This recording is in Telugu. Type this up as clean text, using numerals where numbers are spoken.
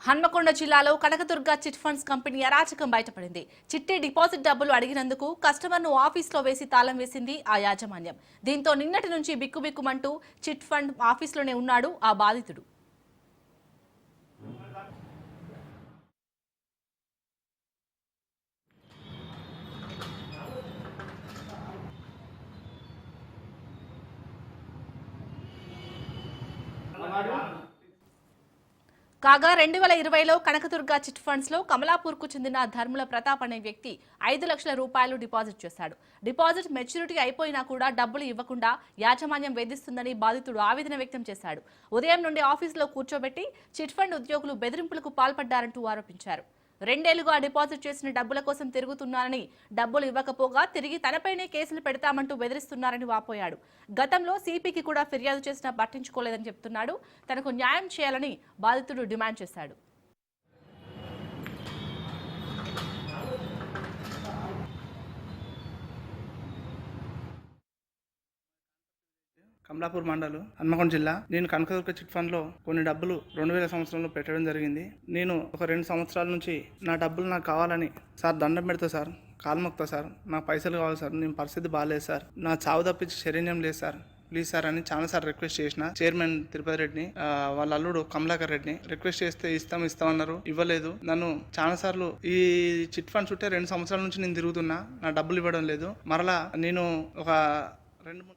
హన్మకొండ జిల్లాలో కనకదుర్గ చిట్ ఫండ్స్ కంపెనీ అరాచకం బయటపడింది. చిట్టి డిపాజిట్ డబ్బులు అడిగినందుకు కస్టమర్ను ఆఫీస్లో వేసి తాళం వేసింది ఆ యాజమాన్యం. దీంతో నిన్నటి నుంచి బిక్కుబిక్కుమంటూ చిట్ ఫండ్ ఆఫీస్లోనే ఉన్నాడు ఆ బాధితుడు. కాగా 2020లో కనకదుర్గ చిట్ ఫండ్స్ లో కమలాపూర్ కు చెందిన ధర్ముల ప్రతాప్ అనే వ్యక్తి 5 లక్షల రూపాయలు డిపాజిట్ చేశాడు. డిపాజిట్ మెచ్యూరిటీ అయిపోయినా కూడా డబ్బులు ఇవ్వకుండా యాజమాన్యం వేధిస్తుందని బాధితుడు ఆవేదన వ్యక్తం చేశాడు. ఉదయం నుండి ఆఫీసులో కూర్చోబెట్టి చిట్ ఫండ్ ఉద్యోగులు బెదిరింపులకు పాల్పడ్డారంటూ ఆరోపించారు. 2 ఏళ్లుగా డిపాజిట్ చేసిన డబ్బుల కోసం తిరుగుతున్నారని, డబ్బులు ఇవ్వకపోగా తిరిగి తనపైనే కేసులు పెడతామంటూ బెదిరిస్తున్నారని వాపోయాడు. గతంలో సిపికి కూడా ఫిర్యాదు చేసినా పట్టించుకోలేదని చెప్తున్నాడు. తనకు న్యాయం చేయాలని బాధితుడు డిమాండ్ చేశాడు. కమలాపూర్ మండలు హన్మకొండ జిల్లా. నేను కనకదుర్గ చిట్ ఫండ్ లో కొన్ని డబ్బులు 2000 సంవత్సరంలో పెట్టడం జరిగింది. నేను ఒక 2 సంవత్సరాల నుంచి నా డబ్బులు నాకు కావాలని సార్ దండం పెడతా సార్, కాలు మొక్తా సార్, నాకు పైసలు కావాలి సార్, నేను పరిస్థితి బాగాలేదు సార్, నా చావు తప్పించి శరణ్యం లేదు సార్, ప్లీజ్ సార్ అని చాలా సార్ రిక్వెస్ట్ చేసిన. చైర్మన్ తిరుపతి రెడ్డిని, వాళ్ళ అల్లుడు కమలాకర్ రెడ్డిని రిక్వెస్ట్ చేస్తే ఇస్తామన్నారు, ఇవ్వలేదు. నన్ను చాలా సార్లు ఈ చిట్ ఫండ్ చుట్టే 2 సంవత్సరాల నుంచి నేను తిరుగుతున్నా, నా డబ్బులు ఇవ్వడం లేదు. మరలా నేను ఒక 2-3